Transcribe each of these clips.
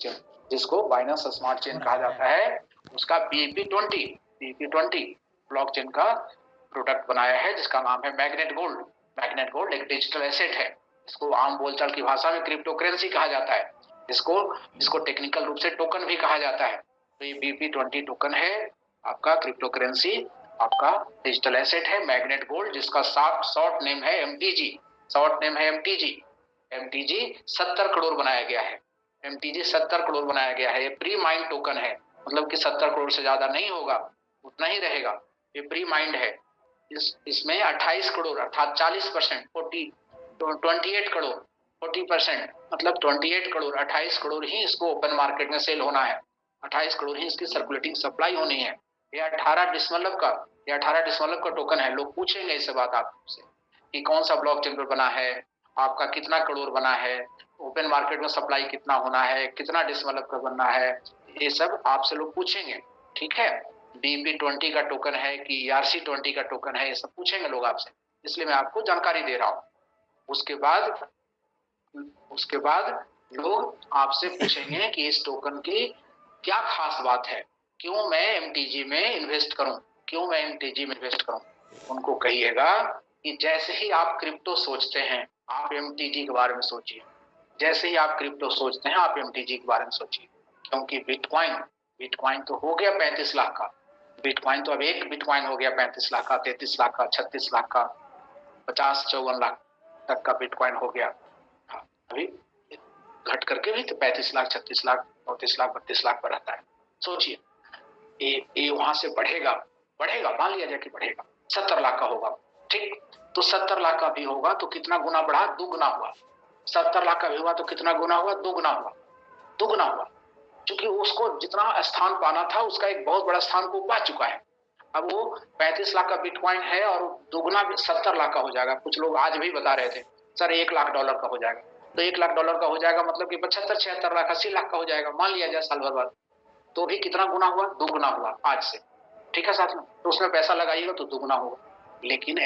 Chain, जिसको Binance smart chain कहा जाता है, उसका BEP20 ब्लॉकचेन का प्रोडक्ट बनाया है, जिसका नाम है मैग्नेट गोल्ड। मैग्नेट गोल्ड एक डिजिटल एसेट है, इसको आम बोलचाल की भाषा में क्रिप्टो करेंसी कहा जाता है, इसको टेक्निकल रूप से टोकन भी कहा जाता है। तो ये BEP20 टोकन है, आपका क्रिप्टो करेंसी, आपका डिजिटल एसेट है मैग्नेट गोल्ड, जिसका शॉर्ट नेम है MTG। शॉर्ट नेम है MTG 70 करोड़ बनाया गया है। MTG 70 करोड़ बनाया गया है। ये प्री माइंड टोकन है, मतलब कि 70 करोड़ से ज्यादा नहीं होगा, उतना ही रहेगा। ये प्री माइंड है। इसमें 28 करोड़ अर्थात 40%, 28 करोड़ 40%, मतलब 28 करोड़ 28 करोड़ ही इसको ओपन मार्केट में सेल होना है। 28 करोड़ ही इसकी सर्कुलेटिंग सप्लाई होनी है। ये 18 दशमलव का टोकन है। लोग पूछेंगे इससे बात आपसे कि कौन सा ब्लॉकचेन पर बना है, आपका कितना करोड़ बना है, ओपन मार्केट में सप्लाई कितना होना है, कितना दशमलव का बनना है, ये सब आपसे लोग पूछेंगे। ठीक है, BEP20 का टोकन है कि ERC20 का टोकन है, ये सब पूछेंगे लोग आपसे, इसलिए मैं आपको जानकारी दे रहा हूँ। उसके बाद लोग आपसे पूछेंगे कि इस टोकन की क्या खास बात है, क्यों मैं MTG में इन्वेस्ट करूं, उनको कहिएगा कि जैसे ही आप क्रिप्टो सोचते हैं, आप MTG के बारे में सोचिए। जैसे ही आप क्रिप्टो सोचते हैं, आप MTG के बारे में सोचिए, क्योंकि बिटकॉइन तो हो गया 35 लाख का। बिटकॉइन तो अब एक बिटकॉइन हो गया 35 लाख का, 33 लाख का, 36 लाख का, 50-54 लाख तक का बिटकॉइन हो गया। हाँ, अभी घट करके भी तो 35 लाख, 36 लाख, 34 लाख, 32 लाख पर रहता है। सोचिए, ये वहां से बढ़ेगा, मान लिया जाए कि बढ़ेगा, 70 लाख का होगा। ठीक, तो 70 लाख का भी होगा तो कितना गुना बढ़ा? दुगुना हुआ। 70 लाख का भी हुआ तो कितना गुना हुआ? दुगुना हुआ। क्योंकि उसको जितना स्थान पाना था, उसका एक बहुत बड़ा स्थान को पा चुका है। अब वो 35 लाख का बिटकॉइन है और दुगुना 70 लाख का हो जाएगा। कुछ लोग आज भी बता रहे थे सर $1 लाख का हो जाएगा। तो $1 लाख का हो जाएगा मतलब कि 75-76 लाख, 80 लाख का हो जाएगा, मान लिया जाए साल भर बाद। तो भी कितना गुना हुआ? दुगुना हुआ आज से। ठीक है साथियों, तो उसमें पैसा लगाइएगा तो दुगुना होगा। लेकिन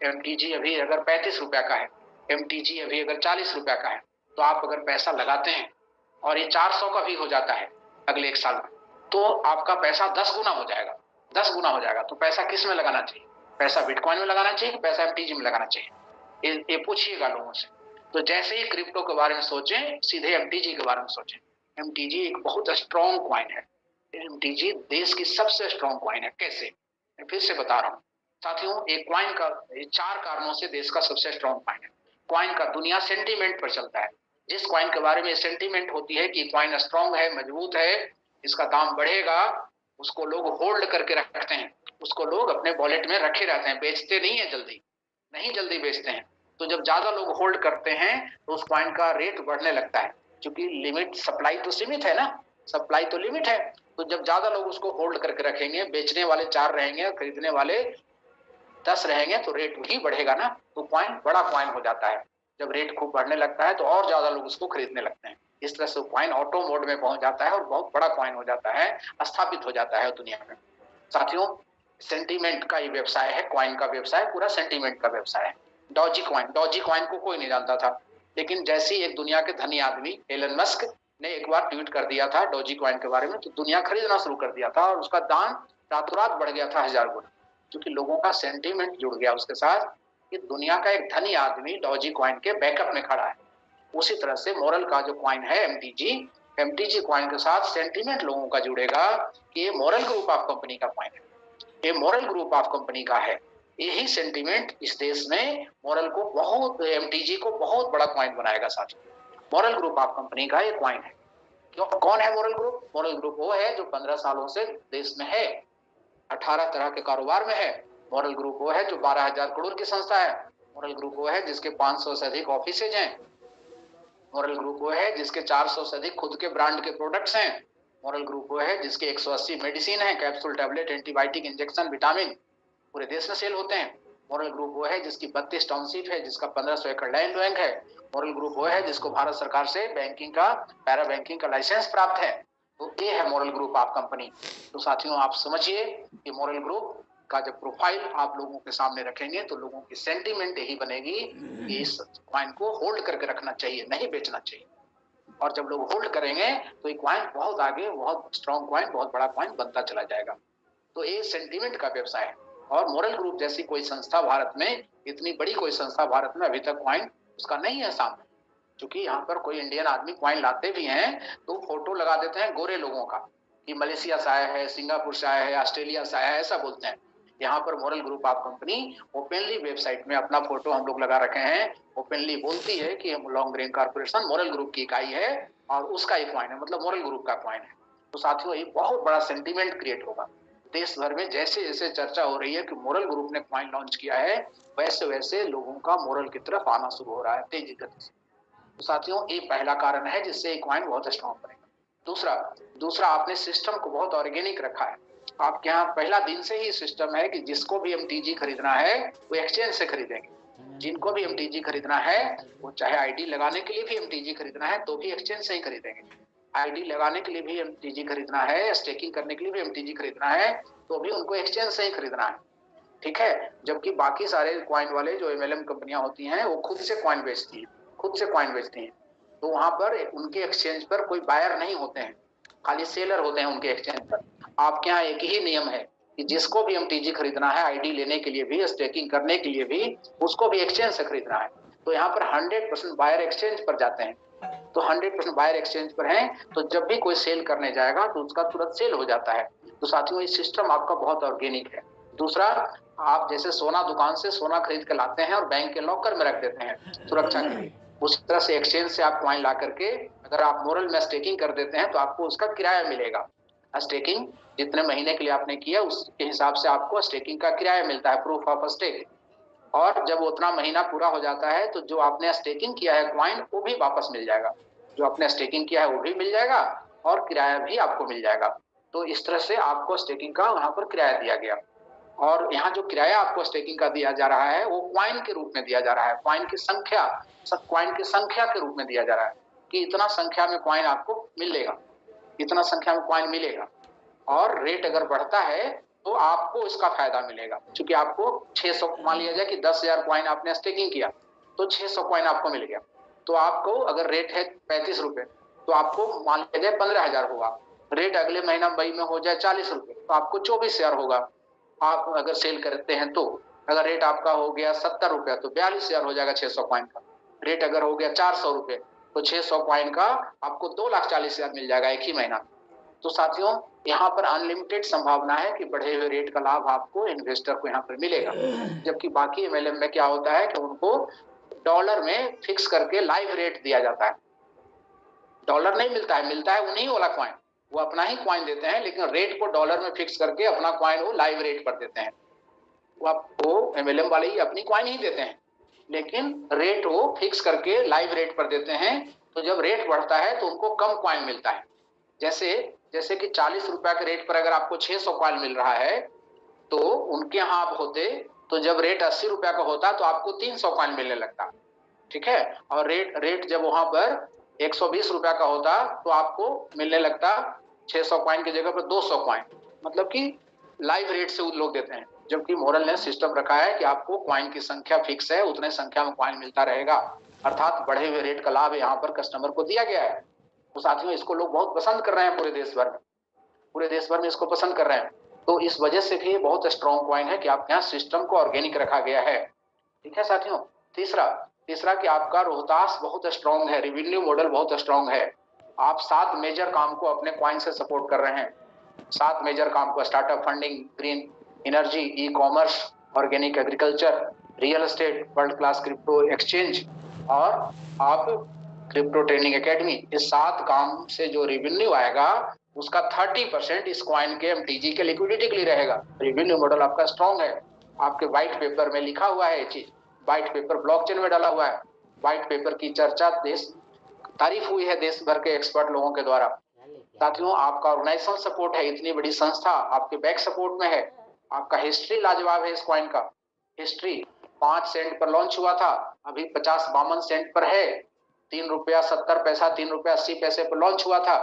MTG अभी अगर 35 रुपया का है, MTG अभी अगर 40 रुपया का है, तो आप अगर पैसा लगाते हैं और ये 400 का भी हो जाता है अगले एक साल में, तो आपका पैसा 10 गुना हो जाएगा। 10 गुना हो जाएगा। तो पैसा किस में लगाना चाहिए? पैसा बिटकॉइन में लगाना चाहिए कि पैसा MTG में लगाना चाहिए? ये पूछिएगा लोगों से। तो जैसे ही क्रिप्टो के बारे में सोचें, सीधे MTG के बारे में सोचें। MTG एक बहुत स्ट्रॉन्ग कॉइन है। MTG देश की सबसे स्ट्रॉन्ग कॉइन है। कैसे? मैं फिर से बता रहा हूँ साथियों, एक कॉइन का 4 कारणों से देश का सबसे स्ट्रॉन्ग कॉइन है। कॉइन का दुनिया सेंटीमेंट पर चलता है। जिस कॉइन के बारे में सेंटीमेंट होती है कि कॉइन स्ट्रॉन्ग है, मजबूत है, इसका दाम बढ़ेगा, उसको लोग होल्ड करके रखते हैं, उसको लोग अपने वॉलेट में रखे रहते हैं, बेचते नहीं है जल्दी बेचते हैं। तो जब ज्यादा लोग होल्ड करते हैं तो उस कॉइन का रेट बढ़ने लगता है, क्योंकि लिमिट, सप्लाई तो सीमित है ना, सप्लाई तो लिमिट है। तो जब ज्यादा लोग उसको होल्ड करके रखेंगे, बेचने वाले 4 रहेंगे, खरीदने वाले 10 रहेंगे, तो रेट वही बढ़ेगा ना, तो कॉइन बड़ा कॉइन हो जाता है। जब रेट खूब बढ़ने लगता है तो और ज्यादा लोग उसको खरीदने लगते हैं। इस तरह से कॉइन ऑटो मोड में पहुंच जाता है और बहुत बड़ा कॉइन हो जाता है, स्थापित हो जाता है दुनिया में। साथियों, सेंटीमेंट का ये व्यवसाय है, कॉइन का व्यवसाय पूरा सेंटीमेंट का व्यवसाय है। डॉजी कॉइन को कोई नहीं जानता था, लेकिन जैसे ही एक दुनिया के धनी आदमी एलन मस्क ने एक बार ट्वीट कर दिया था डॉजी कॉइन के बारे में, तो दुनिया खरीदना शुरू कर दिया था और उसका दाम रातों रात बढ़ गया था 1000 गुना, क्योंकि लोगों का सेंटीमेंट जुड़ गया उसके साथ कि दुनिया का एक धनी आदमी डॉजी कॉइन के बैकअप में खड़ा है। उसी तरह से मोरल का जो कॉइन है MTG कॉइन के साथ सेंटीमेंट लोगों का जुड़ेगा कि ये मोरल ग्रुप ऑफ कंपनी का कॉइन है, ये मोरल ग्रुप ऑफ कंपनी का है। यही सेंटीमेंट इस देश में मोरल को बहुत, MTG को बहुत बड़ा कॉइन बनाएगा साथियों। मोरल ग्रुप ऑफ कंपनी का ये कॉइन है। क्यों? कौन है मोरल ग्रुप? मोरल ग्रुप वो है जो 15 सालों से देश में है, 18 तरह के कारोबार में है। मॉडल ग्रुप वो है जो 12,000 करोड़ की संस्था है। मॉडल ग्रुप वो है जिसके 500 से अधिक ऑफिसेज हैं। मॉडल ग्रुप वो है जिसके 400 से अधिक खुद के ब्रांड के प्रोडक्ट्स हैं। मॉडल ग्रुप वो है जिसके 180 मेडिसिन है, capsule, tablet, antibiotic, injection, vitamin पूरे देश में सेल होते हैं। मॉडल ग्रुप वो है जिसकी 32 टाउनशिप है, जिसका 1500 एकड़ लैंड बैंक है। मॉडल ग्रुप वो है जिसको भारत सरकार से बैंकिंग का, पैरा बैंकिंग का लाइसेंस प्राप्त है। तो ये है मॉडल ग्रुप ऑफ कंपनी। तो साथियों, आप समझिए कि मॉडल ग्रुप का जब प्रोफाइल आप लोगों के सामने रखेंगे तो लोगों की सेंटीमेंट यही बनेगी कि इस कॉइन को होल्ड करके रखना चाहिए, नहीं बेचना चाहिए। और जब लोग होल्ड करेंगे तो ये क्वाइन बहुत आगे, बहुत स्ट्रॉन्ग क्वाइन, बहुत बड़ा क्वाइन बनता चला जाएगा। तो ये सेंटीमेंट का व्यवसाय है। और मोरल ग्रुप जैसी कोई संस्था भारत में, इतनी बड़ी कोई संस्था भारत में अभी तक क्वाइन उसका नहीं है सामने। क्योंकि यहाँ पर कोई इंडियन आदमी क्वाइन लाते भी हैं तो फोटो लगा देते हैं गोरे लोगों का कि मलेशिया से आया है, सिंगापुर से आया है, ऑस्ट्रेलिया से आया है, ऐसा बोलते हैं। यहाँ पर moral group of company openly website में अपना फोटो हम लोग लगा रखे हैं, ओपनली बोलती है कि हम long green corporation moral group की इकाई है और उसका एक क्वाइन है, मतलब मोरल ग्रुप का क्वाइन है। तो साथियों ये बहुत बड़ा सेंटीमेंट क्रिएट होगा देश भर में। जैसे जैसे चर्चा हो रही है कि मोरल ग्रुप ने क्वाइन लॉन्च किया है, वैसे वैसे लोगों का मोरल की तरफ आना शुरू हो रहा है तेजी गति से। तो साथियों ये पहला कारण है जिससे क्वाइन बहुत स्ट्रॉन्ग बनेगा। दूसरा आपने सिस्टम को बहुत ऑर्गेनिक रखा है। आपके यहाँ पहला दिन से ही सिस्टम है कि जिसको भी एमटीजी खरीदना है वो एक्सचेंज से खरीदेंगे। जिनको भी एमटीजी खरीदना है वो चाहे आईडी लगाने के लिए भी एमटीजी खरीदना है तो भी एक्सचेंज से ही खरीदेंगे। आईडी लगाने के लिए भी एमटीजी खरीदना है, स्टेकिंग करने के लिए भी एमटीजी खरीदना है तो भी उनको एक्सचेंज से ही खरीदना है। ठीक है, जबकि बाकी सारे क्वाइन वाले जो एमएलएम कंपनियां होती हैं वो खुद से क्वाइन बेचती हैं, तो वहां पर उनके एक्सचेंज पर कोई बायर नहीं होते हैं, खाली सेलर होते हैं उनके एक्सचेंज पर। आपके यहाँ एक ही नियम है कि जिसको भी एमटीजी खरीदना है आईडी लेने के लिए भी, स्टेकिंग करने के लिए भी, उसको भी एक्सचेंज से खरीदना है। तो यहाँ पर 100% बायर एक्सचेंज पर जाते हैं। तो 100% बायर एक्सचेंज पर हैं तो जब भी कोई सेल करने जाएगा तो उसका तुरंत सेल हो जाता है। तो साथियों ये सिस्टम आपका बहुत ऑर्गेनिक है। दूसरा, आप जैसे सोना दुकान से सोना खरीद के लाते हैं और बैंक के लॉकर में रख देते हैं सुरक्षा के लिए, उस तरह से एक्सचेंज से आप क्वाइन ला करके अगर आप मोरल में स्टेकिंग कर देते हैं तो आपको उसका किराया मिलेगा। स्टेकिंग जितने महीने के लिए आपने किया उसके हिसाब से आपको स्टेकिंग का किराया मिलता है, प्रूफ ऑफ स्टेक। और जब उतना महीना पूरा हो जाता है तो जो आपने स्टेकिंग किया है क्वाइन वो भी वापस मिल जाएगा, जो आपने स्टेकिंग किया है वो भी मिल जाएगा और किराया भी आपको मिल जाएगा। तो इस तरह से आपको स्टेकिंग का वहां पर किराया दिया गया। और यहाँ जो किराया आपको स्टेकिंग का दिया जा रहा है वो क्वाइन के रूप में दिया जा रहा है, क्वाइन की संख्या के रूप में दिया जा रहा है कि इतना संख्या में क्वाइन आपको मिलेगा, इतना संख्या में क्वाइन मिलेगा। और रेट अगर बढ़ता है तो आपको इसका फायदा मिलेगा, क्योंकि आपको 600, मान लिया जाए कि 10,000 क्वाइन आपने स्टेकिंग किया तो 600 क्वाइन आपको मिल गया। तो आपको अगर रेट है 35 रुपए तो आपको मान लिया जाए 15,000 होगा। रेट अगले महीना मई में हो जाए 40 रुपए तो आपको 24,000 होगा। आप अगर सेल करते हैं तो अगर रेट आपका हो गया 70 रुपया तो 42,000 हो जाएगा 600 क्वाइन का। रेट अगर हो गया 400 रुपए तो 600 क्वाइन का आपको 2,40,000 मिल जाएगा एक ही महीना। तो साथियों यहाँ पर अनलिमिटेड संभावना है कि बढ़े हुए रेट का लाभ आपको इन्वेस्टर को यहाँ पर मिलेगा। जबकि बाकी एमएलएम में क्या होता है कि उनको डॉलर में फिक्स करके लाइव रेट दिया जाता है। डॉलर नहीं मिलता है, मिलता है उन्हीं वाला क्वाइन, वो अपना ही क्वाइन देते हैं लेकिन रेट को डॉलर में फिक्स करके अपना क्वाइन वो लाइव रेट पर देते हैं। वो आपको एमएलएम वाले ही अपनी क्वाइन ही देते हैं लेकिन रेट वो फिक्स करके लाइव रेट पर देते हैं। तो जब रेट बढ़ता है तो उनको कम क्वाइन मिलता है। जैसे कि 40 रुपया के रेट पर अगर आपको 600 क्वाइन मिल रहा है तो उनके यहाँ आप होते तो जब रेट 80 रुपया का होता तो आपको 300 क्वाइन मिलने लगता। ठीक है, और रेट जब वहां पर 120 रुपया का होता तो आपको मिलने लगता 600 क्वाइन की जगह पर 200 क्वाइन, मतलब कि लाइव रेट से लोग देते हैं। जबकि मोरल ने सिस्टम रखा है कि आपको क्वाइन की संख्या फिक्स है, उतने संख्या में क्वाइन मिलता रहेगा, अर्थात बढ़े हुए रेट का लाभ यहाँ पर कस्टमर को दिया गया है। तो साथियों इसको लोग बहुत पसंद कर रहे हैं, पूरे देश भर में इसको पसंद कर रहे हैं। तो इस वजह से भी बहुत स्ट्रॉन्ग क्वाइन है कि आपके यहाँ सिस्टम को ऑर्गेनिक रखा गया है। ठीक है साथियों, तीसरा कि आपका रोहतास बहुत स्ट्रॉन्ग है, रेवेन्यू मॉडल बहुत स्ट्रॉन्ग है। आप 7 मेजर काम को अपने क्वाइन से सपोर्ट कर रहे हैं। 7 मेजर काम को, startup funding, green energy, e commerce, organic agriculture, real estate, world class crypto exchange और आप क्रिप्टो ट्रेनिंग एकेडमी। इस 7 काम से जो रेवेन्यू आएगा उसका 30% इस क्वाइन के एमटीजी के लिक्विडिटी के लिए रहेगा। रेवेन्यू मॉडल आपका स्ट्रॉन्ग है। आपके व्हाइट पेपर में लिखा हुआ है ये चीज, व्हाइट पेपर ब्लॉकचेन में डाला हुआ है। व्हाइट पेपर की चर्चा तारीफ हुई है देश भर के एक्सपर्ट लोगों के द्वारा। साथियों आपका ऑर्गेनाइजेशनल सपोर्ट है, इतनी बड़ी संस्था आपके बैक सपोर्ट में है। आपका हिस्ट्री लाजवाब है। इस क्वाइन का हिस्ट्री 5 सेंट पर लॉन्च हुआ था, अभी 50-52 सेंट पर है। 3 रुपया 70 पैसा, 3 रुपया 80 पैसे पर लॉन्च हुआ था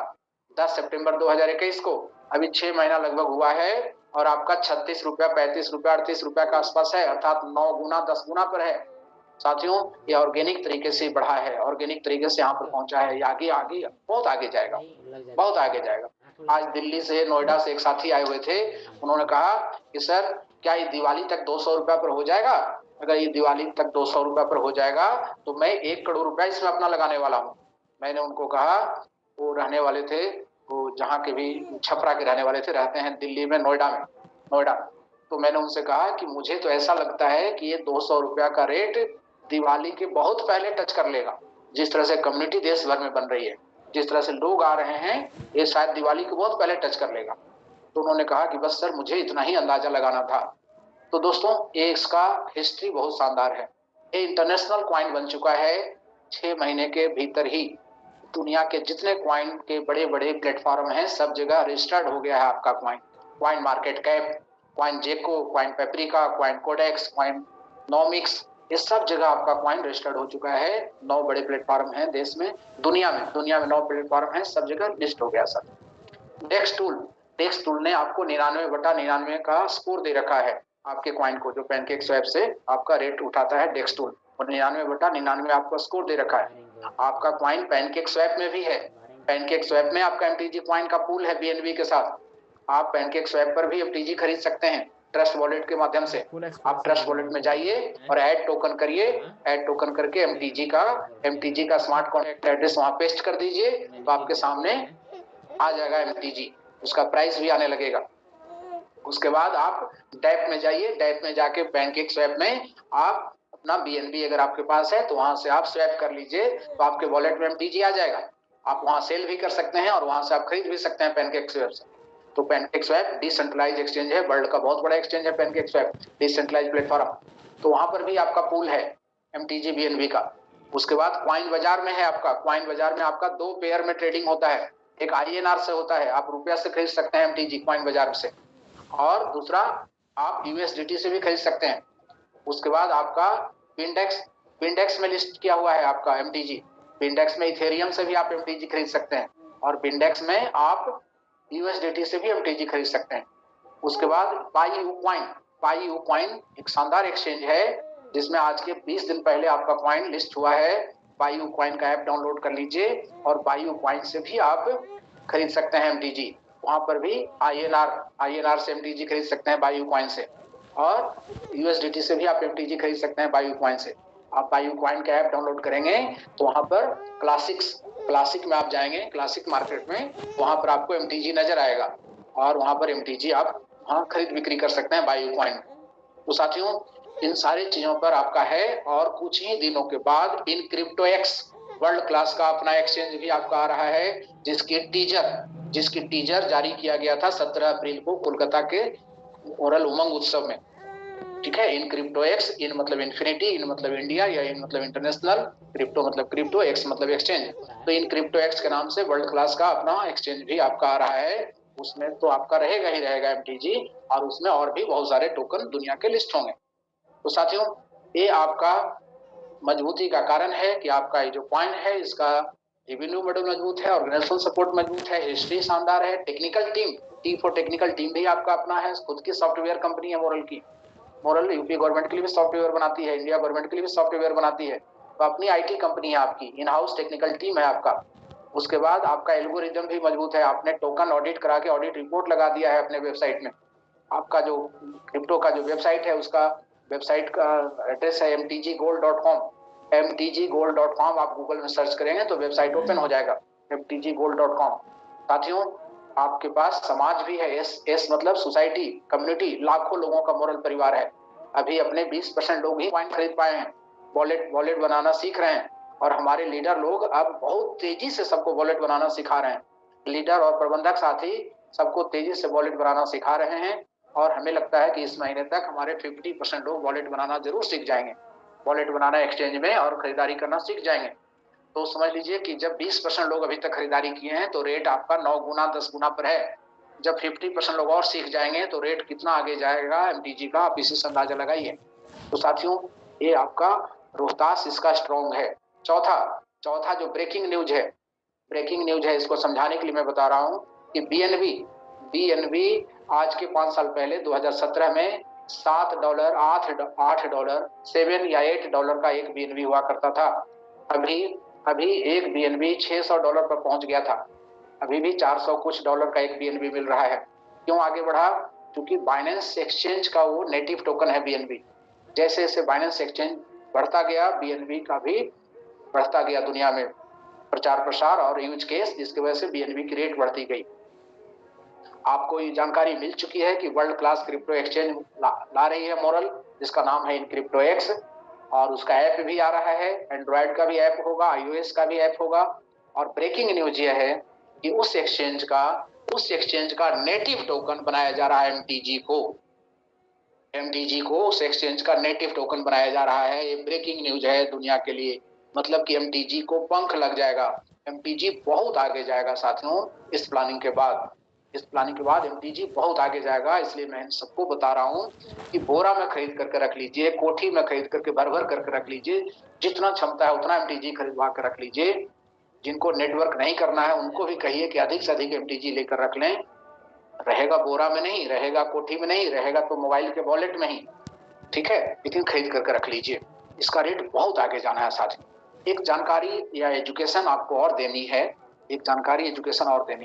10 सितंबर 2021 को। अभी 6 महीना लगभग हुआ है और आपका 36 रुपया, 35 रुपया, 38 रुपया के आसपास है, अर्थात 9 गुना 10 गुना पर है। साथियों ये ऑर्गेनिक तरीके से बढ़ा है, ऑर्गेनिक तरीके से यहाँ पर पहुंचा है, आगे आगे बहुत आगे जाएगा, बहुत आगे जाएगा। आज दिल्ली से नोएडा से एक साथी आए हुए थे, उन्होंने कहा कि सर क्या ये दिवाली तक 200 रुपया पर हो जाएगा? अगर ये दिवाली तक 200 रुपया पर हो जाएगा तो मैं 1 करोड़ रुपया इसमें अपना लगाने वाला हूँ। मैंने उनको कहा, वो रहने वाले थे, वो जहाँ के भी छपरा के रहने वाले थे, रहते हैं दिल्ली में, नोएडा। तो मैंने उनसे कहा कि मुझे तो ऐसा लगता है कि ये 200 रुपया का रेट दिवाली के बहुत पहले टच कर लेगा। जिस तरह से कम्युनिटी देश भर में बन रही है, जिस तरह से लोग आ रहे हैं, ये शायद दिवाली के बहुत पहले टच कर लेगा। तो उन्होंने कहा कि बस सर मुझे इतना ही अंदाजा लगाना था। तो दोस्तों ये इसका हिस्ट्री बहुत शानदार है। ये इंटरनेशनल क्वाइन बन चुका है 6 महीने के भीतर ही। दुनिया के जितने क्वाइन के बड़े बड़े प्लेटफॉर्म हैं सब जगह रजिस्टर्ड हो गया है आपका coin. CoinMarketCap, CoinGecko, CoinPaprika, CoinCodex, क्वाइन नॉमिक्स, ये सब जगह आपका क्वाइन रजिस्टर्ड हो चुका है। 9 बड़े प्लेटफॉर्म हैं देश में, दुनिया में 9 प्लेटफॉर्म हैं, सब जगह लिस्ट हो गया सर। डेक्स टूल ने आपको 99/99 का स्कोर दे रखा है आपके क्वाइन को, जो पैनकेक स्वैप से आपका रेट उठाता है डेक्स टूल, और 99/99 आपका स्कोर दे रखा है। आपका क्वाइन पैनकेक स्वैप में भी है। पैनकेक स्वैप में आपका एमटीजी क्वाइन का पूल है बीएनबी के साथ। आप पैनकेक स्वैप पर भी एमटीजी खरीद सकते हैं ट्रस्ट वॉलेट के माध्यम से। आप ट्रस्ट वॉलेट में जाइए और ऐड टोकन करिए, ऐड टोकन करके एमटीजी का स्मार्ट कॉन्टैक्ट एड्रेस वहां पेस्ट कर दीजिए, तो आपके सामने आ जाएगा एमटीजी, उसका प्राइस भी आने लगेगा। उसके बाद आप डैप में जाइए, डैप में जाके पैनकेक स्वैप में आप अपना बीएनबी अगर आपके पास है तो वहां से आप स्वैप कर लीजिए, तो आपके वॉलेट में एमटीजी आ जाएगा। आप वहां सेल भी कर सकते हैं और वहां से आप खरीद भी सकते हैं पैनकेक स्वैप से। तो पैनकेक स्वैप डिसेंट्रलाइज एक्सचेंज है, वर्ल्ड का बहुत बड़ा एक्सचेंज है पैनकेक स्वैप, डिसेंट्रलाइज प्लेटफॉर्म। तो वहां पर भी आपका पूल है एमटीजी बीएनबी का। उसके बाद क्वाइन बाजार में है आपका, क्वाइन बाजार में आपका 2 पेयर में ट्रेडिंग होता है। एक आईएनआर से होता है, आप रुपया से खरीद सकते हैं एमटीजी क्वाइन बाजार से, और दूसरा आप यूएसडीटी से भी खरीद सकते हैं। उसके बाद आपका बिंडेक्स में लिस्ट किया हुआ है आपका एमटीजी। बिंडेक्स में इथेरियम से भी आप एमटीजी खरीद सकते हैं, और बिंडेक्स में आप यूएसडीटी से भी एमटीजी खरीद सकते हैं। उसके बाद पाई क्वाइन एक शानदार एक्सचेंज है, जिसमें आज के 20 दिन पहले आपका क्वाइन लिस्ट हुआ है। पाई क्वाइन का ऐप डाउनलोड कर लीजिए और पाई क्वाइन से भी आप खरीद सकते हैं एमटीजी। वहां पर भी आईएनआर से एमटीजी खरीद सकते हैं बायू क्वाइन से, और यूएसडीटी से भी आप एमटीजी खरीद सकते हैं बायू क्वाइन से। आप बायू क्वाइन का ऐप डाउनलोड करेंगे तो वहां पर क्लासिक में आप जाएंगे, क्लासिक मार्केट में, वहां पर आपको एमटीजी नजर आएगा, और वहां पर एमटीजी आप वहां खरीद बिक्री कर सकते हैं बायू क्वाइन। तो साथियों इन सारी चीजों पर आपका है, और कुछ ही दिनों के बाद इनक्रिप्टोएक्स वर्ल्ड क्लास का अपना एक्सचेंज भी आपका आ रहा है, जिसकी टीजर जारी किया गया था 17 अप्रैल को कोलकाता के ओरल उमंग उत्सव में। ठीक है, इनक्रिप्टोएक्स, इन मतलब इन्फिनिटी, इन मतलब इंडिया, या इन मतलब इंटरनेशनल, क्रिप्टो मतलब क्रिप्टो, एक्स मतलब एक्सचेंज। तो इनक्रिप्टोएक्स के नाम से वर्ल्ड क्लास का अपना एक्सचेंज भी आपका आ रहा है। उसमें तो आपका रहेगा ही रहेगा एमटीजी, और उसमें और भी बहुत सारे टोकन दुनिया के लिस्ट होंगे। तो साथियों ये आपका मजबूती का कारण है कि आपका ये जो पॉइंट है इसका रेवेन्यू मॉडल मजबूत है, ऑर्गेनाइजेशन सपोर्ट मजबूत है, हिस्ट्री शानदार है, technical team, T for technical team भी आपका अपना है, खुद की सॉफ्टवेयर कंपनी है मोरल यूपी गवर्नमेंट के लिए भी सॉफ्टवेयर बनाती है, इंडिया गवर्नमेंट के लिए भी सॉफ्टवेयर बनाती है। तो अपनी आईटी कंपनी है आपकी, इन हाउस टेक्निकल टीम है आपका। उसके बाद आपका एल्गोरिदम भी मजबूत है, आपने टोकन ऑडिट करा के ऑडिट रिपोर्ट लगा दिया है अपने वेबसाइट में। आपका जो क्रिप्टो का जो वेबसाइट है उसका वेबसाइट का एड्रेस है mtggold.com। mtggold.com आप गूगल में सर्च करेंगे तो वेबसाइट ओपन हो जाएगा mtggold.com। साथियों आपके पास समाज भी है, एस मतलब सोसाइटी, कम्युनिटी, लाखों लोगों का मोरल परिवार है। अभी अपने 20% लोग ही क्वाइन खरीद पाए हैं, वॉलेट बनाना सीख रहे हैं, और हमारे लीडर लोग अब बहुत तेजी से सबको वॉलेट बनाना सिखा रहे हैं। लीडर और प्रबंधक साथी सबको तेजी से वॉलेट बनाना सिखा रहे हैं, और हमें लगता है कि इस महीने तक हमारे 50% लोग वॉलेट बनाना जरूर सीख जाएंगे, वॉलेट बनाना एक्सचेंज में और खरीदारी करना सीख जाएंगे। तो समझ लीजिए कि जब 20% लोग अभी तक खरीदारी किए हैं तो रेट आपका 9 गुना 10 गुना पर है। जब 50% लोग और सीख जाएंगे तो रेट कितना आगे जाएगा एमटीजी का, आप इसी से अंदाजा लगाइए। तो साथियों ये आपका रोहतास इसका स्ट्रॉन्ग है। चौथा जो ब्रेकिंग न्यूज है, इसको समझाने के लिए मैं बता रहा हूं कि बीएनबी आज के 5 साल पहले 2017 में $7, $8, $7 या $8 का एक बीएनबी हुआ करता था। अभी अभी एक बीएनबी $600 पर पहुंच गया था। अभी भी 400 कुछ डॉलर का एक बीएनबी मिल रहा है। क्यों आगे बढ़ा? क्योंकि बाइनेंस एक्सचेंज का वो नेटिव टोकन है बीएनबी। जैसे जैसे बाइनेंस एक्सचेंज बढ़ता गया, बीएनबी का भी बढ़ता गया दुनिया में प्रचार प्रसार और यूज केस, जिसकी वजह से बीएनबी की रेट बढ़ती गई। आपको ये जानकारी मिल चुकी है कि वर्ल्ड क्लास क्रिप्टो एक्सचेंज ला रही है मोरल, जिसका नाम है इनक्रिप्टोएक्स, और उसका ऐप भी आ रहा है। एंड्रॉयड का भी ऐप होगा, आईओएस का भी ऐप होगा। और ब्रेकिंग न्यूज यह है कि उस एक्सचेंज का नेटिव टोकन बनाया जा रहा है एमटीजी को उस एक्सचेंज का नेटिव टोकन बनाया जा रहा है। ये ब्रेकिंग न्यूज है दुनिया के लिए। मतलब कि एमटीजी को पंख लग जाएगा, एमटीजी बहुत आगे जाएगा साथियों। इस प्लानिंग के बाद एमटीजी बहुत आगे जाएगा। इसलिए मैं सबको बता रहा हूं कि बोरा में खरीद करके रख लीजिए, कोठी में खरीद करके भर भर करके रख लीजिए। जितना क्षमता है उतना एमटीजी खरीदवा कर रख लीजिए। जिनको नेटवर्क नहीं करना है उनको भी कहिए कि अधिक से अधिक एमटीजी लेकर रख लें। रहेगा बोरा में नहीं, रहेगा कोठी में नहीं, रहेगा तो मोबाइल के वॉलेट में ही, ठीक है, लेकिन खरीद करके रख लीजिए। इसका रेट बहुत आगे जाना है साथियों। एक जानकारी या एजुकेशन आपको और देनी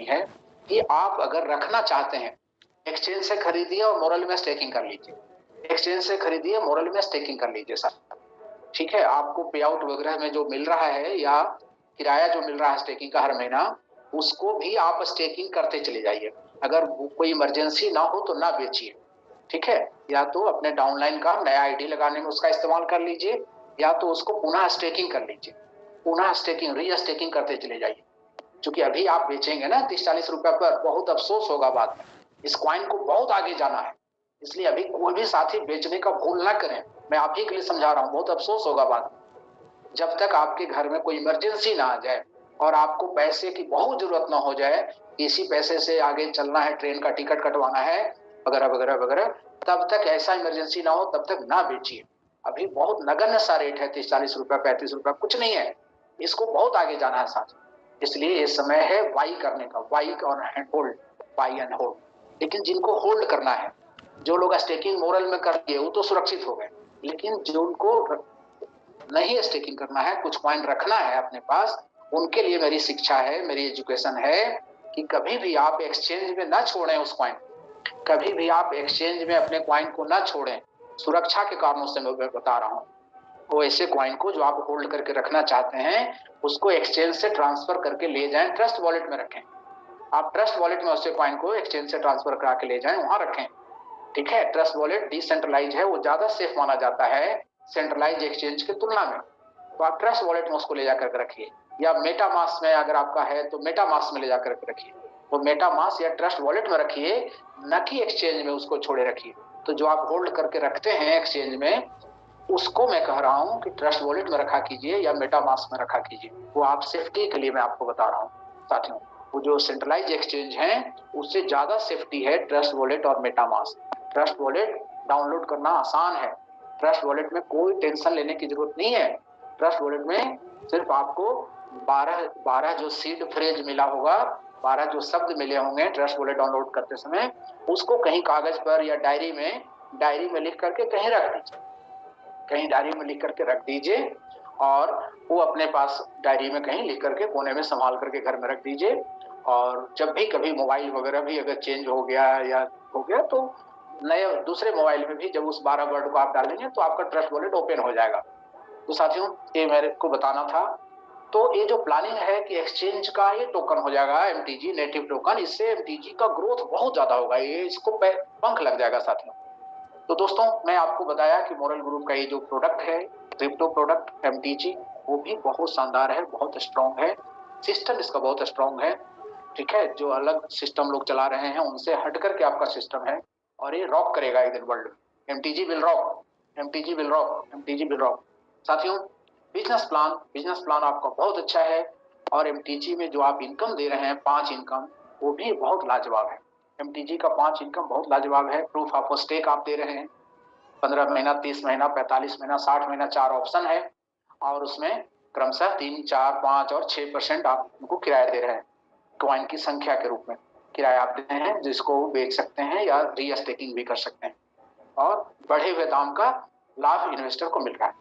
है, कि आप अगर रखना चाहते हैं, एक्सचेंज से खरीदिए और मोरल में स्टेकिंग कर लीजिए। साथ, ठीक है। आपको पे आउट वगैरह में जो मिल रहा है या किराया जो मिल रहा है स्टेकिंग का हर महीना, उसको भी आप स्टेकिंग करते चले जाइए। अगर कोई इमरजेंसी ना हो तो ना बेचिए, ठीक है। या तो अपने डाउनलाइन का नया आईडी लगाने में उसका इस्तेमाल कर लीजिए, या तो उसको पुनः स्टेकिंग कर लीजिए। री स्टेकिंग करते चले जाइए। क्योंकि अभी आप बेचेंगे ना 30-40 रुपए पर, बहुत अफसोस होगा बाद में। इस क्वाइन को बहुत आगे जाना है, इसलिए अभी कोई भी साथी बेचने का भूल ना करें। मैं आप ही के लिए समझा रहा हूँ, बहुत अफसोस होगा बाद में। जब तक आपके घर में कोई इमरजेंसी ना आ जाए और आपको पैसे की बहुत जरूरत ना हो जाए, इसी पैसे से आगे चलना है, ट्रेन का टिकट कटवाना है वगैरह वगैरह वगैरह, तब तक ऐसा इमरजेंसी ना हो, तब तक ना बेचिए। अभी बहुत नगण्य सा रेट है, 30-40 रुपए, 35 रुपए, कुछ नहीं है। इसको बहुत आगे जाना है साथ। इसलिए ये समय है बाई करने का, बाई एंड होल्ड। लेकिन जिनको होल्ड करना है, जो लोग स्टेकिंग मोरल में कर लिए वो तो सुरक्षित हो गए, लेकिन जो उनको नहीं स्टेकिंग करना है, कुछ कॉइन रखना है अपने पास, उनके लिए मेरी शिक्षा है, मेरी एजुकेशन है कि कभी भी आप एक्सचेंज में ना छोड़ें उस कॉइन, कभी भी आप एक्सचेंज में अपने कॉइन को ना छोड़ें। सुरक्षा के कारणों से मैं बता रहा हूँ। वो ऐसे कॉइन को जो आप होल्ड करके रखना चाहते हैं, उसको एक्सचेंज से ट्रांसफर करके ले जाएं, ट्रस्ट वॉलेट में रखें। आप ट्रस्ट वॉलेट में उससे कॉइन को एक्सचेंज से ट्रांसफर करा के ले जाएं, वहां रखें, ठीक है। ट्रस्ट वॉलेट डिसेंट्रलाइज है, वो ज्यादा सेफ माना जाता है सेंट्रलाइज एक्सचेंज की तुलना में। तो आप ट्रस्ट वॉलेट में उसको ले जाकर रखिए, या मेटामास्क में अगर आपका है तो मेटामास्क में ले जाकर रखिए। वो मेटामास्क या ट्रस्ट वॉलेट में रखिए, न कि एक्सचेंज में उसको छोड़े रखिए। तो जो आप होल्ड करके रखते हैं एक्सचेंज में, उसको मैं कह रहा हूं कि ट्रस्ट वॉलेट में रखा कीजिए या मेटामास्क में रखा कीजिए। वो आप सेफ्टी के लिए मैं आपको बता रहा हूं साथियों। वो जो सेंट्रलाइज एक्सचेंज है उससे ज्यादा सेफ्टी है ट्रस्ट वॉलेट और मेटामास्क। ट्रस्ट वॉलेट डाउनलोड करना आसान है, ट्रस्ट वॉलेट में कोई टेंशन लेने की जरूरत नहीं है। ट्रस्ट वॉलेट में सिर्फ आपको 12 जो सीड फ्रेज मिला होगा, 12 जो शब्द मिले होंगे ट्रस्ट वॉलेट डाउनलोड करते समय, उसको कहीं कागज पर या डायरी में लिख करके कहीं रख दीजिए, कहीं डायरी में लिख करके रख दीजिए। और वो अपने पास डायरी में कहीं लिख करके कोने में संभाल करके घर में रख दीजिए। और जब भी कभी मोबाइल वगैरह भी अगर चेंज हो गया तो नए दूसरे मोबाइल में भी जब उस 12 वर्ड को आप डालेंगे तो आपका ट्रस्ट वॉलेट ओपन हो जाएगा। तो साथियों, ये मेरे को बताना था। तो ये जो प्लानिंग है कि एक्सचेंज का ये टोकन हो जाएगा एमटीजी नेटिव टोकन, इससे एमटीजी का ग्रोथ बहुत ज्यादा होगा, ये इसको पंख लग जाएगा साथियों। तो दोस्तों, मैं आपको बताया कि मोरल ग्रुप का ये जो प्रोडक्ट है, क्रिप्टो प्रोडक्ट एमटीजी, वो भी बहुत शानदार है, बहुत स्ट्रॉन्ग है। सिस्टम इसका बहुत स्ट्रॉन्ग है, ठीक है। जो अलग सिस्टम लोग चला रहे हैं उनसे हट करके आपका सिस्टम है, और ये रॉक करेगा एक दिन वर्ल्ड में। MTG will rock, MTG will rock, MTG will rock. साथियों, बिजनेस प्लान आपका बहुत अच्छा है, और एमटीजी में जो आप इनकम दे रहे हैं 5 इनकम, वो भी बहुत लाजवाब है। एमटीजी का 5 इनकम बहुत लाजवाब है। प्रूफ ऑफ स्टेक आप दे रहे हैं, 15 महीना, 30 महीना, 45 महीना, 60 महीना, 4 ऑप्शन है, और उसमें क्रमशः 3, 4, 5 और 6% आप उनको किराया दे रहे हैं। कॉइन की संख्या के रूप में किराया आप देते हैं, जिसको बेच सकते हैं या री स्टेकिंग भी कर सकते हैं। और बढ़े हुए दाम का लाभ इन्वेस्टर को मिल रहा है।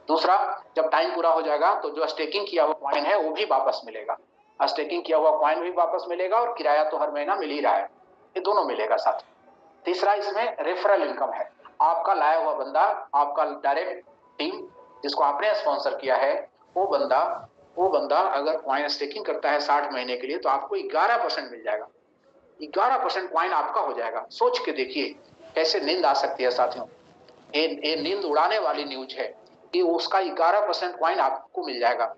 दूसरा, जब टाइम पूरा हो जाएगा तो जो स्टेकिंग किया हुआ कॉइन है वो भी वापस मिलेगा, स्टेकिंग किया हुआ कॉइन भी वापस मिलेगा और किराया तो हर महीना मिल ही रहा है, ये दोनों मिलेगा साथ। तीसरा, इसमें रेफरल इनकम है। आपका लाया हुआ बंदा, आपका डायरेक्ट टीम जिसको आपने स्पॉन्सर किया है, वो बंदा अगर कॉइन स्टेकिंग करता है 60 महीने के लिए तो आपको 11% मिल जाएगा। 11% कॉइन आपका हो जाएगा। सोच के देखिए कैसे नींद आ सकती है साथियों। ये नींद उड़ाने वाली न्यूज है कि उसका 11% कॉइन आपको मिल जाएगा।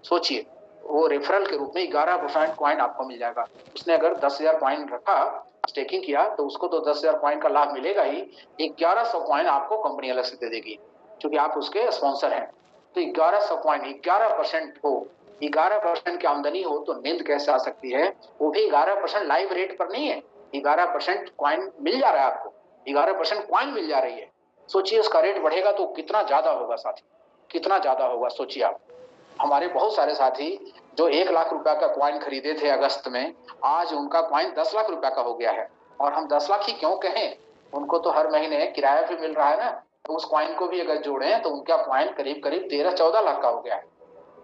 सोचिए, वो रेफरल के रूप में 11% कॉइन आपको मिल जाएगा। उसने अगर 10,000 कॉइन रखा, स्टेकिंग किया, तो उसको तो 10,000 कॉइन का लाभ मिलेगा ही, 1100 कॉइन आपको कंपनी अलग से दे देगी क्योंकि आप उसके स्पॉन्सर हैं। तो 1100 कॉइन 11% हो, 11% की आमदनी हो तो नींद कैसे आ सकती है? वो भी 11% लाइव रेट पर नहीं है, 11% कॉइन मिल जा रहा है आपको, 11% कॉइन मिल जा रही है। सोचिए उसका रेट बढ़ेगा तो कितना ज्यादा होगा साथी, कितना ज्यादा होगा सोचिए आप। हमारे बहुत सारे साथी जो 1 लाख रुपया का कॉइन खरीदे थे अगस्त में, आज उनका कॉइन 10 लाख रुपया का हो गया है। और हम 10 लाख ही क्यों कहें, उनको तो हर महीने किराया भी मिल रहा है ना, तो उस कॉइन को भी अगर जोड़ें तो उनका कॉइन करीब करीब 13-14 लाख का हो गया है।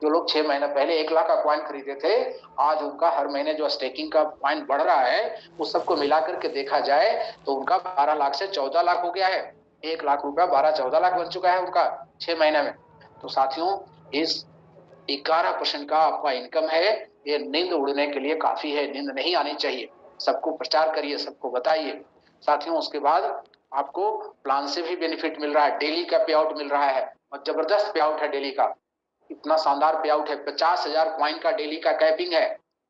जो लोग 6 महीने पहले 1 लाख का कॉइन खरीदे थे, आज उनका हर महीने जो स्टेकिंग का कॉइन बढ़ रहा है, उस सबको मिला करके देखा जाए तो उनका 12 लाख से 14 लाख हो गया है। 1 लाख रुपया 12-14 लाख बन चुका है उनका 6 महीने में। तो साथियों, इस 11% का आपका इनकम है, ये नींद उड़ने के लिए काफी है। नींद नहीं आनी चाहिए। सबको प्रचार करिए, सबको बताइए साथियों। उसके बाद आपको प्लान से भी बेनिफिट मिल रहा है, डेली का पे आउट मिल रहा है और जबरदस्त पे आउट है डेली का। इतना शानदार पे आउट है, 50,000 कॉइन का डेली का कैपिंग है।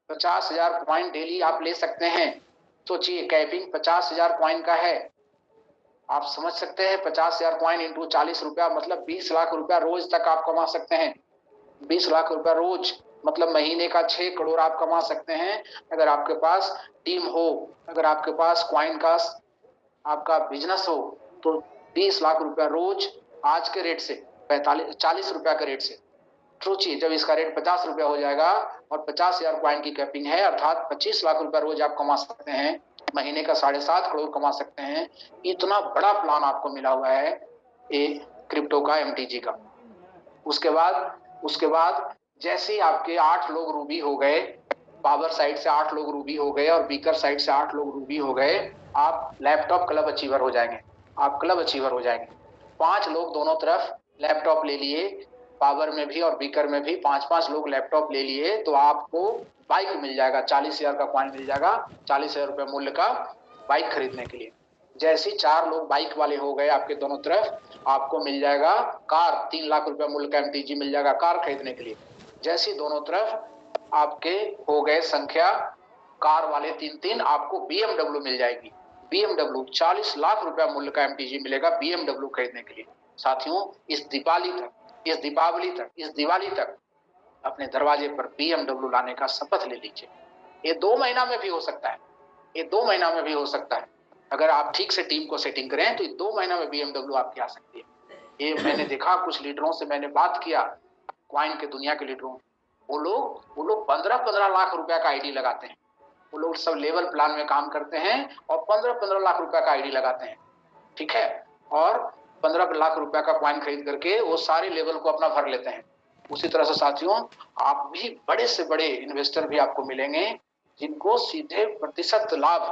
50,000 कॉइन डेली आप ले सकते हैं। सोचिए, कैपिंग 50,000 कॉइन का है। आप समझ सकते हैं 50,000 कॉइन इंटू 40 रुपया मतलब 20 लाख रुपया रोज तक आप कमा सकते हैं। 20 लाख रुपया रोज मतलब महीने का 6 करोड़ आप कमा सकते हैं। अगर आपके पास टीम हो, अगर आपके पास कॉइन का आपका बिजनेस हो, तो 20 लाख रुपया रोज आज के रेट से 40 रुपया के रेट से। सोचिए, जब इसका रेट 50 रुपया हो जाएगा और 50,000 कॉइन की कैपिंग है, अर्थात 25 लाख रुपया रोज आप कमा सकते हैं, महीने का 7.5 करोड़ कमा सकते हैं। इतना बड़ा प्लान आपको मिला हुआ है ये क्रिप्टो का, एमटीजी का। उसके बाद जैसे ही आपके 8 लोग रूबी हो गए, पावर साइड से 8 लोग रूबी हो गए और बीकर साइड से 8 लोग रूबी हो गए, आप लैपटॉप क्लब अचीवर हो जाएंगे। आप क्लब अचीवर हो जाएंगे। 5 लोग दोनों तरफ लैपटॉप ले लिए, पावर में भी और बीकर में भी 5-5 लोग लैपटॉप ले लिए, तो आपको बाइक मिल जाएगा, 40,000 का कॉइन मिल जाएगा, 40,000 रुपये मूल्य का बाइक खरीदने के लिए। जैसे ही 4 लोग बाइक वाले हो गए आपके दोनों तरफ, आपको मिल जाएगा कार, 3 लाख रुपया मूल्य का एमटीजी मिल जाएगा कार खरीदने के लिए। जैसे दोनों तरफ आपके हो गए संख्या कार वाले 3-3, आपको बीएमडब्ल्यू मिल जाएगी। बीएमडब्ल्यू 40 लाख रुपया मूल्य का एमटीजी मिलेगा बीएमडब्ल्यू खरीदने के लिए। साथियों, इस दिवाली तक अपने दरवाजे पर बीएमडब्ल्यू लाने का शपथ ले लीजिए। ये 2 महीना में भी हो सकता है, ये 2 महीना में भी हो सकता है। अगर आप ठीक से टीम को सेटिंग करें तो 2 महीना में बीएमडब्ल्यू आपकी आ सकती है। ये मैंने देखा, कुछ लीडरों से मैंने बात किया, क्वाइन के दुनिया के लीडरों, वो लोग 15-15 लाख रुपया का आईडी लगाते हैं। वो लोग सब लेवल प्लान में काम करते हैं और 15-15 लाख रुपया का आईडी लगाते हैं, ठीक है, और 15 लाख रुपया का क्वाइन खरीद करके वो सारे लेवल को अपना भर लेते हैं। उसी तरह से साथियों, आप भी बड़े से बड़े इन्वेस्टर भी आपको मिलेंगे जिनको सीधे प्रतिशत लाभ,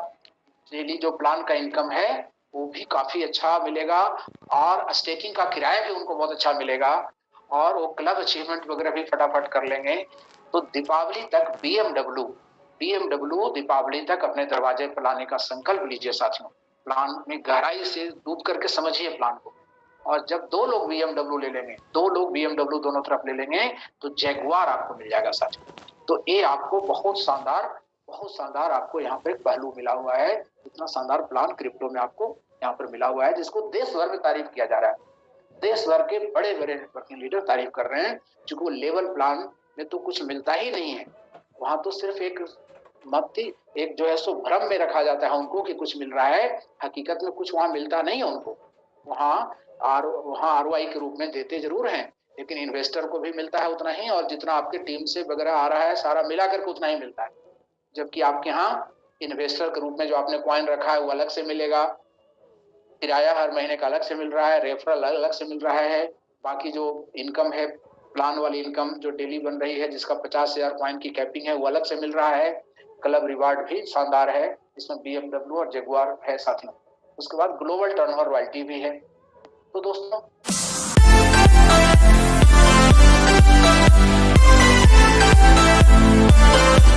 डेली जो प्लान का इनकम है वो भी काफी अच्छा मिलेगा और स्टेकिंग का किराया भी उनको बहुत अच्छा मिलेगा और वो क्लब अचीवमेंट वगैरह भी फटाफट कर लेंगे। तो दीपावली तक बीएमडब्ल्यू दीपावली तक अपने दरवाजे पर लाने का संकल्प लीजिए साथियों। प्लान में गहराई से डूब करके समझिए प्लान को। और जब 2 लोग बीएमडब्ल्यू ले लेंगे, 2 लोग बीएमडब्ल्यू दोनों तरफ ले लेंगे, तो जैगुआर आपको मिल जाएगा साथियों। तो ये आपको बहुत शानदार आपको यहाँ पर एक पहलू मिला हुआ है। इतना शानदार प्लान क्रिप्टो में आपको यहाँ पर मिला हुआ है जिसको देश भर में तारीफ किया जा रहा है। देश भर के बड़े बड़े नेटवर्किंग लीडर तारीफ कर रहे हैं, क्योंकि वो लेवल प्लान में तो कुछ मिलता ही नहीं है। वहां तो सिर्फ एक जो है सो भ्रम में रखा जाता है उनको कि कुछ मिल रहा है, हकीकत में कुछ वहां मिलता नहीं है उनको। वहां आरओआई के रूप में देते जरूर हैं, लेकिन इन्वेस्टर को भी मिलता है उतना ही, और जितना आपके टीम से वगैरह आ रहा है सारा मिला करके उतना ही मिलता है। जबकि आपके यहाँ इन्वेस्टर के रूप में जो आपने कॉइन रखा है वो अलग से मिलेगा, किराया हर महीने का अलग से मिल रहा है, रेफरल अलग से मिल रहा है, बाकी जो इनकम है, प्लान वाली इनकम जो डेली बन रही है जिसका 50,000 कॉइन की कैपिंग है वो अलग से मिल रहा है। क्लब रिवार्ड भी शानदार है, इसमें BMW और जगुआर है साथ में। उसके बाद ग्लोबल टर्नओवर रॉयल्टी भी है। तो दोस्तों